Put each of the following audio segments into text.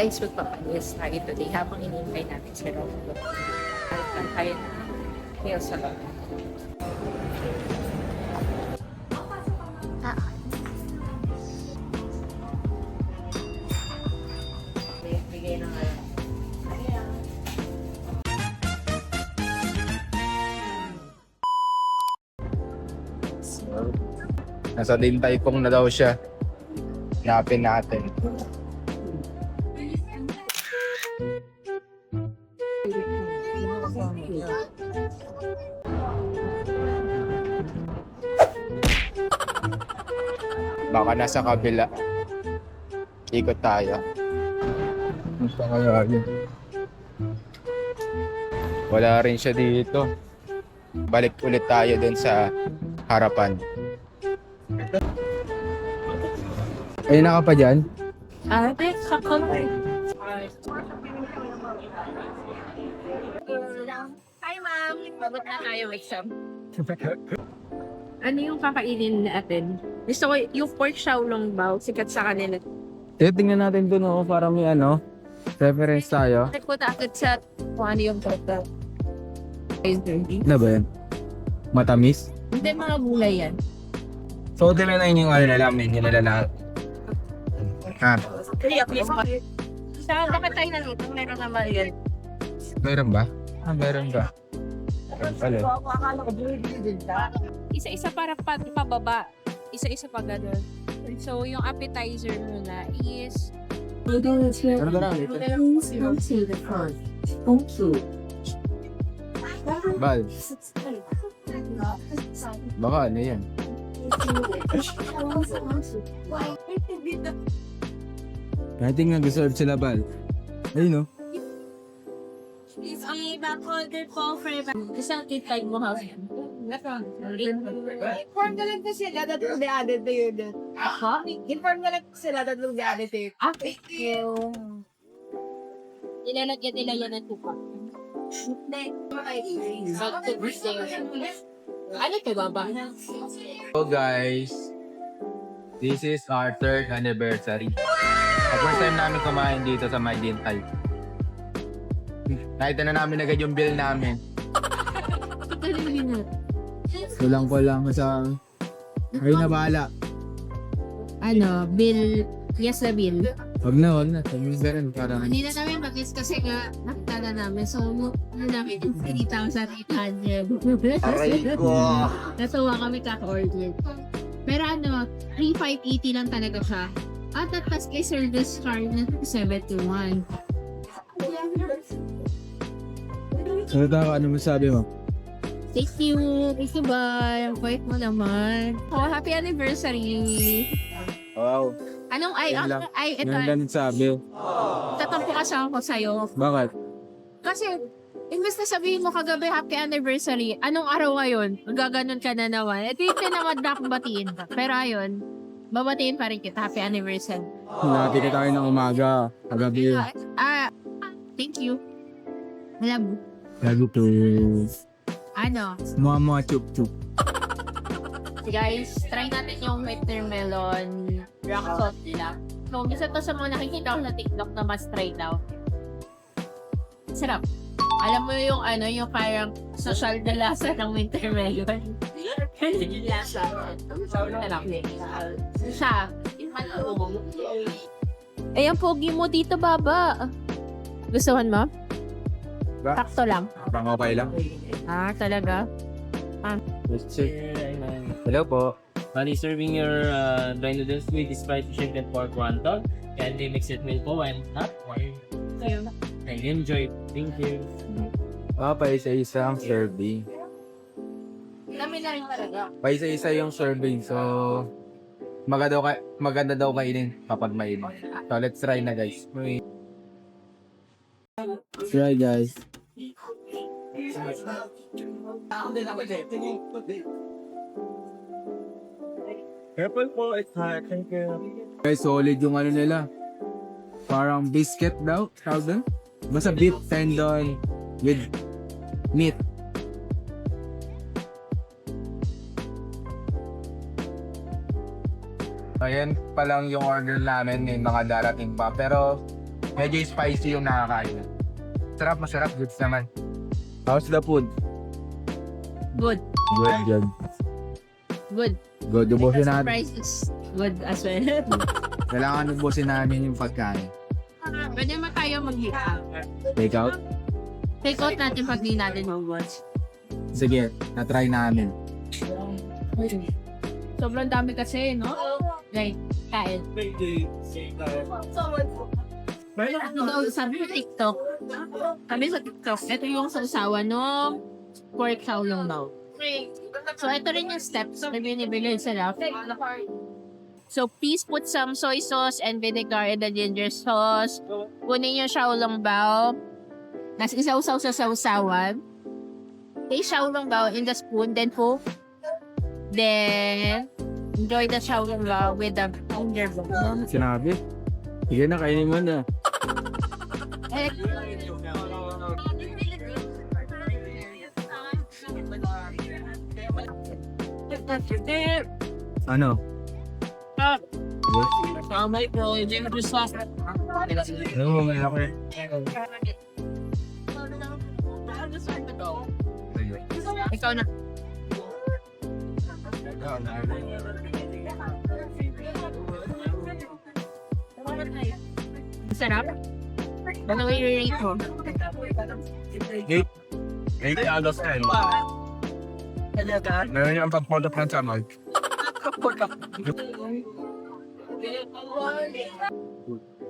Guys, magpapalis tayo today habang inintay natin si Rondo. At tayo na nail salon. Bigay na nga. Nasa Dintay Pong na daw siya. Hanapin natin. Baka nasa kabila. Ikot tayo. Nasa kaya yun? Wala rin siya dito. Balik ulit tayo dun sa harapan. Ayun na ka pa dyan? Kakamay. Hi, ma'am. Bagot na tayo exam. Ano yung kakainin natin? Gusto ko yung pork xiaolong bao, sikat sa kanila. Tingnan natin dun para may reference tayo. Check ko na agad sa kung ano yung total. Ano ba yan? Matamis? Hindi, mga gulay yan. So, tinanayin yung namin, yung nalalahat. Ha? Saan dapat tayo naluto? Meron naman yan. Meron ba? Meron ba? Meron pala. Isa-isa para pababa. Isa-isa pa ganun. So, yung appetizer muna is... Ano ba na? Bal. Baka ano yan? Kahit nga deserve sila, Bal. Ayun, no? Is a back order po for isang titag mo house. Inform ka lang po sila that will be added to you. Aha? Inform ka lang po sila that will be added to you. Thank you. Ilalagyan nila yan ng tupa. Ano to, baba? So guys, this is our 3rd anniversary. The first time namin kumain dito sa May Dintay. Nakita na namin agad yung bill namin. Kulang ko lang sa... Ay na bahala. Ano, bill, yes na bill. Wag na. Sabihin ka rin para... Hindi na namin mag-guess kasi nga, nakita na namin. So, ano namin, 3,800. Aray ko! Natuwa kami kaka-order. Pero ano, 3,580 lang talaga siya. At tapos kay service card na 721. Salita ka, ano masabi mo? Thank you. Thank you, bye. Ang bait mo naman. Oh, happy anniversary. Wow. Anong Yan lang. ito. Yan lang sabi. Tatampo kasi ako sa'yo. Bakit? Kasi, imbes na sabihin mo kagabi happy anniversary, anong araw ngayon? Gaganon ka na naman. Ito yung tinamad na akong batiin. Pero ayun, babatiin pa rin kita. Happy anniversary. Hinati ka tayo ng umaga. Kagabi. Thank you. Alam mo. Lagi to. Ano? Mga chup-chup. Guys, try natin yung watermelon rock salt nila. So, isa to sa mga nakikita ko sa TikTok na must try daw. Sarap. Alam mo yung yung parang social na lasa ng watermelon. Yung lasa. Sarap. Siya. Ayan, pogi mo dito, baba. Gustuhan mo? Ba? Takto lang. Pang okay lang. Talaga? Let's check. Hello po. Bali, serving your dry noodles with Sprite chicken and pork wonton. Candy mixed meal po and hot wine. And enjoy. Thank you. Pa isa-isang serving. Dami na rin talaga. Pa isa-isa yung serving. So, maganda daw kainin kapag mainit. So, let's try na guys. Try guys. Careful po, it's hot. Thank you. Guys, solid yung nila. Parang biscuit daw. Tawag doon? Basta beef tendon with meat. Ayan pa lang yung order namin, may mga darating pa. Pero Medyo spicy yung nakakain. Masarap. Goods naman. How's the food? Good. Good. Good. Good. The Ubusin natin. price is good as well. Kailangan ubusin namin yung pagkain. Pwede mo tayo mag-hika. Take out? Take out natin pag di natin mag-watch. Sige, na-try namin. Sobrang dami kasi, no? Like, kain. Ano daw, sabi sa TikTok, ito yung sausawan ng pork xiaolong bao. So, ito rin yung steps na binibigay sila. So, please put some soy sauce and vinegar in the ginger sauce. Kunin yung xiaolong bao. Tapos isaw-saw sa sausawan. Take xiaolong bao in the spoon, then cook. Then, enjoy the xiaolong bao with the ginger bao. Sinabi? Sige na, kainin mo na. Ano? Kamay ko, ginger sauce. Ano, may ako eh. Ikaw na. Sarap. Ano i-rate mo? 8 out of 10. Meron yung pag-product ng samay.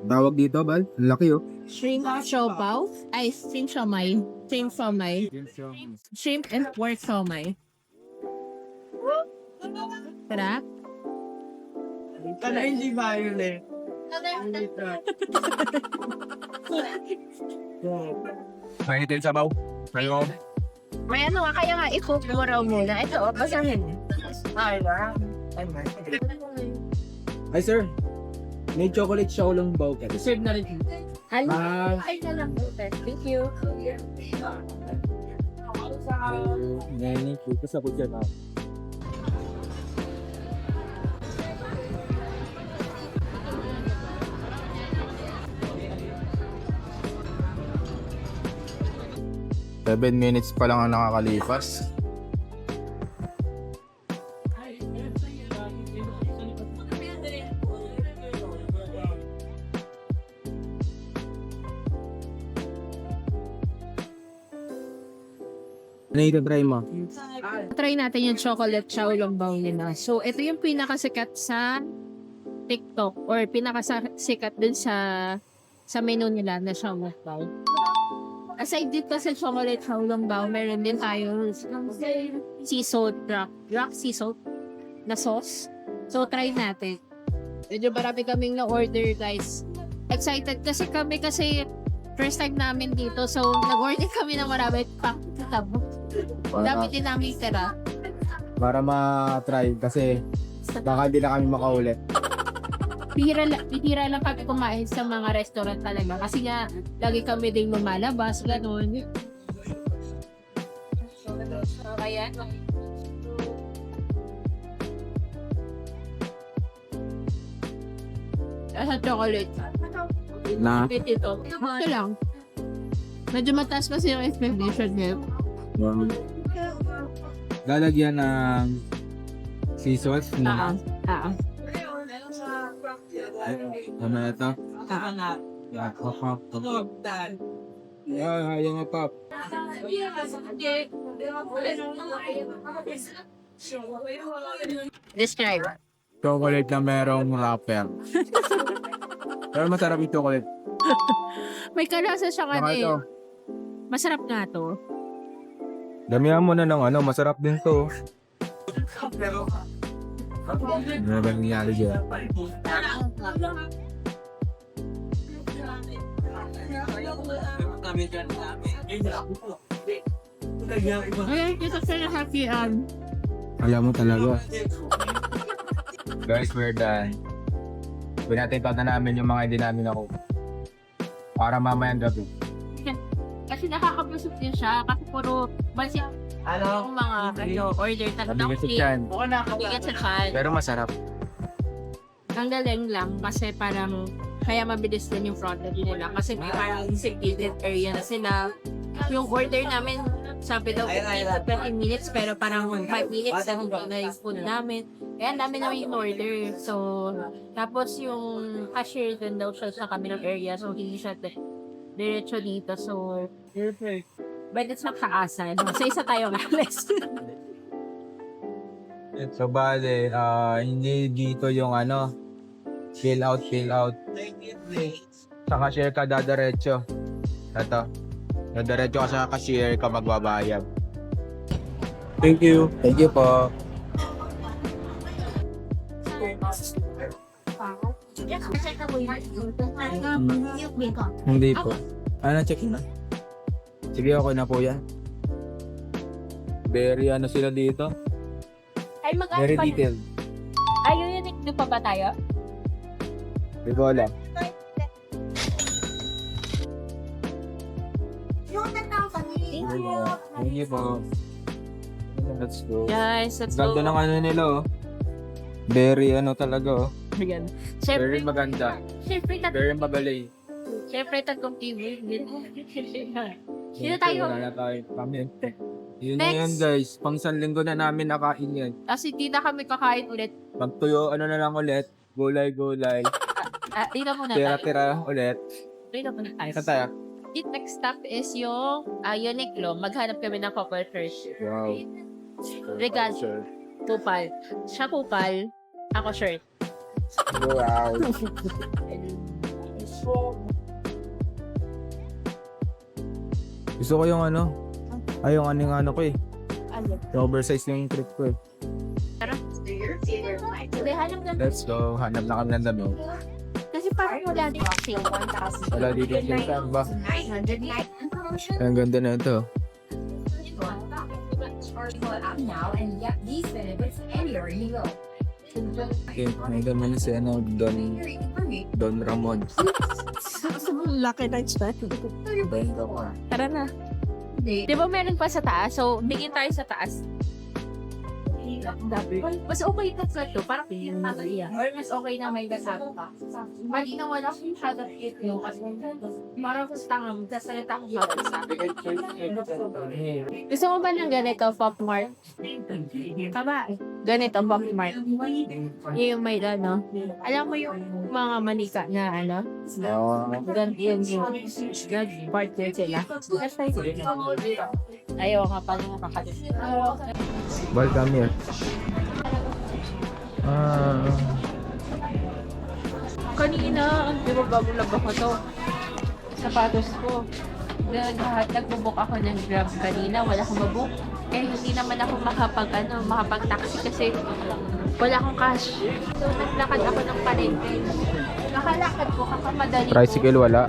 Tawag dito, Bal? Ang laki, oh. Shrimp siopaw? Ay, shrimp siomai. Shrimp siomai. Shrimp and pork siomai. Sarap? Kala hindi violet. Mahitin sabaw. Ngayon. May ano nga, kaya nga i-cook mo raw muna. Ito, basahin. Ay, sir. May chocolate xiaolong bao ka. Serve na rin. Ano? Ay na lang. Thank you. Ngayon, kasi ako dyan, ah. Seven minutes pa lang ang nakakalipas. Ano yung try mo? Try natin yung chocolate xiaolong bao nila. So, ito yung pinakasikat sa TikTok or pinakasikat dun sa menu nila na xiaolong bao. Aside dito sa chocolate xiaolong bao, meron din tayo sea salt, rock sea salt na sauce. So, try natin. Medyo marami kaming na-order, guys. Excited kasi kami kasi first time namin dito. So, nag-order kami ng marami pang tabo. Dami din namin tira. Para ma-try kasi baka hindi na kami makaulit. Bihira lang kami kumain sa mga restaurant talaga. Kasi nga, lagi kami din lumalabas, gano'n. So, kaya, sa chocolate. Na? Ito. Ito lang. Medyo mataas kasi yung expectation niya. Lalagyan ng sea sauce na ano ito? Ayaw nga pop. Describe. Chocolate na merong wrapper. Pero masarap yung chocolate. May kalasa siya Saka nga ito, Masarap nga to. damihan mo na ng ano, masarap din to. Ano ba nangyari dyan? Ay, kita sila happy-an. Ayaw mo talaga. Guys, we're done. Pinatipad na namin yung mga hindi namin ako. Para mamayang gabi. Kasi nakakabusog din siya. Kasi puro bansit yung mga order Sabi kasi dyan. Bigat sa chan. Pero masarap. Ang galing lang kasi parang Kaya mabilis din yung front end nila. Kasi may parang designated area na sila. Yung order namin, sabi daw 15 to 20 minutes, pero parang 5 minutes na hindi na yung food namin. Kaya ang dami namin yung order. So, tapos yung cashier din daw siya sa kabilang area. So, hindi siya diretso dito. So, perfect. But it's not kaasan. So, isa tayo alis. So, bale, hindi dito yung fill out. Sa cashier ka dadaretso. Ito. Dadaretso ka sa cashier ka magbabayad. Thank you. Thank you po. Hindi po. Check na. Sige, okay na po yan. Very sila dito. Ay, Very pa. detailed. Ay, yun pa ba tayo? Hindi ko alam. Thank you po. Let's go. Guys, let's Ganda go. ng nila Very talaga Ayan. Very Siyempre, maganda. Very mabalay. siyempre, tatlong TV. Dito tayo. Wala na tayo. Yun na Next. yan guys. Pang linggo na namin nakain yan. Tapos hindi na kami kakain ulit. Magtuyo na lang ulit. Gulay. Dito muna tayo. Tira-tira ulit. Dito muna tayo. Ito tayo. The next stop is yung Uniqlo. Maghanap kami ng couple shirt. Wow. Regal. Kupal. Siya kupal. Ako shirt. Wow. Gusto ko yung yung ko eh. Ano? Yung oversize yung trip ko eh. Tara. Hindi, hanap na. Let's go. Hanap na kami ng damit. Kasi parang wala din kasi. Wala dito yung saan ba? 900. Ang ganda na ito. Okay, may naman si Don Ramon. Laki na siya. Tara na. Di ba meron pa sa taas? So, bigyan tayo sa taas. Mas okay ka sa to. Parang or mas okay na may kasama ka. Mali na wala kong shadow it yung kasi parang sa tanga mo, sasalita ko sa Gusto mo ba ng ganito, Pop Mart? Tama. Ganito, Pop Mart. Yung may alam mo yung mga manika na ganito yung partner sila. Ayaw nga pala nakakalit. Welcome here. Kanina, di ba bago lang ako to? Sapatos ko. Nagbubok ako ng Grab kanina, wala akong mabook. Eh, hindi naman ako makapag-taxi kasi wala akong cash. So, naglakad ako ng palengke. Nakalakad ko, kakamadali ko. Tricycle wala.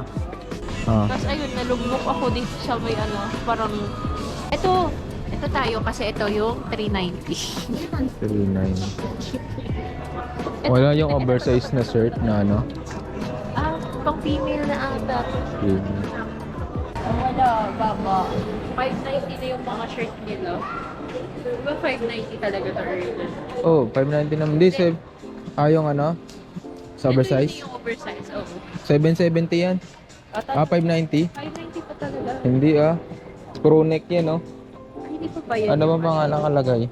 Tapos ayun, nalugbok ako dito sa may parang, ito tayo kasi ito yung 390. 39. Wala yung oversize na shirt na Pang female na ata. Wala, baba. 590 na yung mga shirt nila. Diba 590 talaga to earn? Oh, 590 naman. Hindi, yung sa oversize? Ito yung oversize, oo. 770 yan. 590? 590 pa talaga. Hindi Screw neck yan Hindi pa ba yan? Ano ba pangalan nakalagay?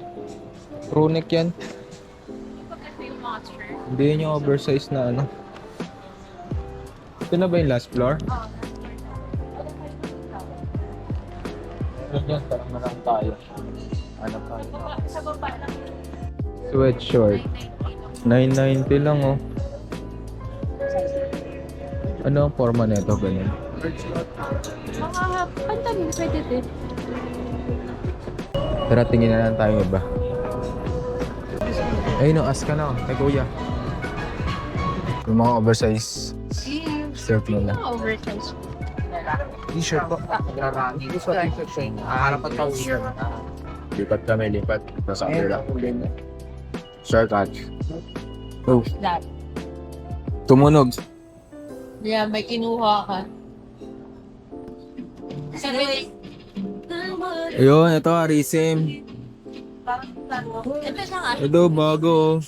Screw neck yan. Hindi pa kasi yung mga shirt. Hindi yun yung oversize na Ito na ba yung last floor? Yan, parang na lang tayo. Tayo? Sa baba lang. Sweatshirt. 990 lang Ano ang forma nito ganyan? Mga pantalon, pwede din. Tara, tingin na lang tayo iba. Ayun ask ka na kay kuya. Yung mga oversize shirt nila. Mga oversize. T-shirt po. Harapan pa lipat kami, lipat. Nasa kapila. Shortcut. Oh, That. tumunog. Yeah, may kinuha ka. Sabi, Ayun, ito Arisim. ito na nga. Ito, bago.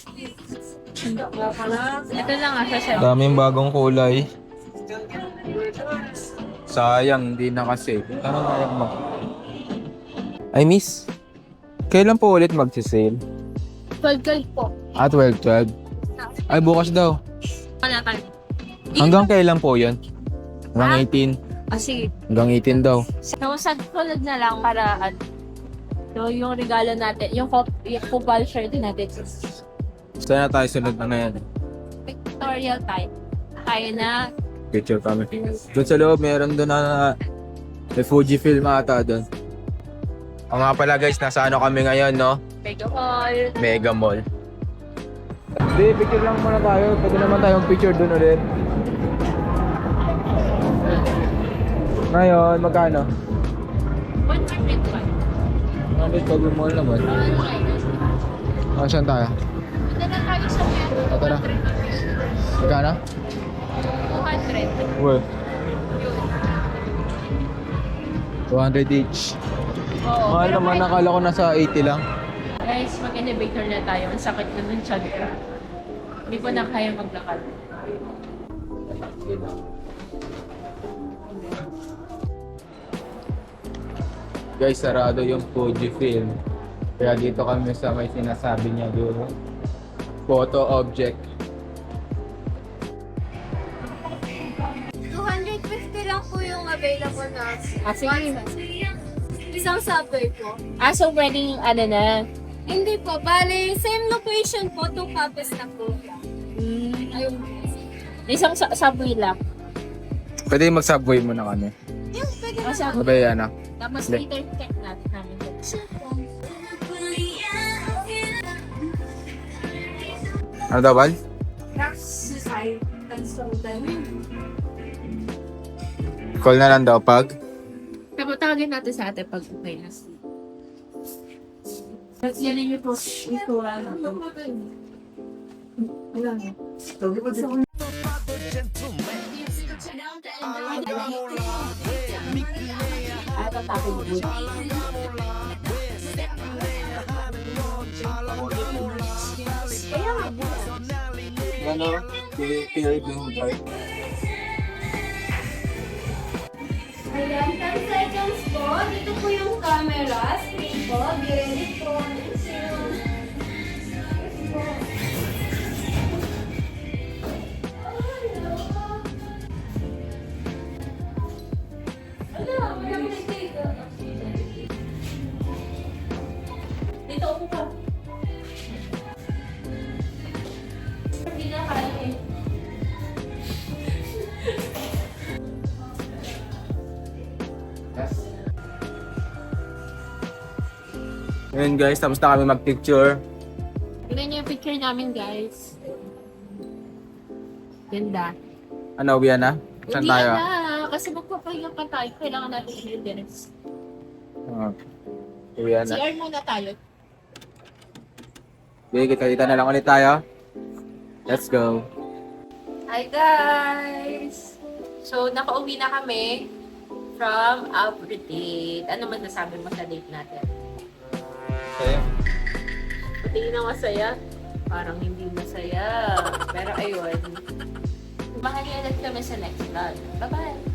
Ito lang nga siya. Daming bagong kulay. Sayang, hindi nakasave. Ano kaya mo? Ay, miss. Kailan po ulit mag-sale? 12 po. 12. Ay, bukas daw. Wala tayo. Hanggang kailan po yun? Hanggang 18. Sige. Hanggang 18 daw. So, sa tulad na lang para so, yung regalo natin, yung football shirt natin. Saan na tayo sunod na ngayon? Pictorial type. Tayo na. Picture kami. Doon sa loob, meron doon na may Fujifilm ata doon. O nga pala guys, nasa ano kami ngayon, no? Mega Hall. Mega Mall. Hindi, picture lang muna tayo. Pwede naman tayong picture doon ulit. Ngayon, magkano? 101. Nandit pag mall naman. O, saan tayo? Punta na tayo sa O, tara. Magkano? 200. Well, 200 each. Oo. Mahal naman, nakala ko nasa 80 lang. Guys, mag-elevator na tayo. Ang sakit na ng tiyan ko. Hindi ko na kaya maglakad. Guys, sarado yung Fujifilm. Kaya dito kami sa may sinasabi niya doon. Photo object. 250 lang po yung available na. Sige. Isang subway po. So pwedeng ano na. Hindi po, bale, same location po, 2 copies na po. Ayun po. Isang subway lang. Pwede mag-subway muna kami. Yung pwede na. Subway. Sabay yan ah. Tapos Hindi. later check natin namin. Ano daw, Val? Call na lang daw pag. Tapos tawagin natin sa ate pag okay na. Tapos yan yung ito. Ito Ano? Period ng part. Ayan, 10 seconds po. Dito po yung camera. Screen po. Be ready po. Dito ako pa. Hindi na kaya eh. Ngayon guys, tapos na kami mag-picture. Tignan niyo yung picture namin, guys. Ganda. Ano, uwi na? Saan Hindi tayo? na, kasi magpapahinga pa tayo. Kailangan natin i-dress. Uwi na. CR muna tayo. Okay, kita-kita na lang ulit tayo. Let's go. Hi, guys! So, nakauwi na kami from our date. Ano man nasabi mo sa date natin? Okay. Pati na masaya. Parang hindi masaya. Pero ayun. Mahal ulit kami sa next vlog. Bye-bye!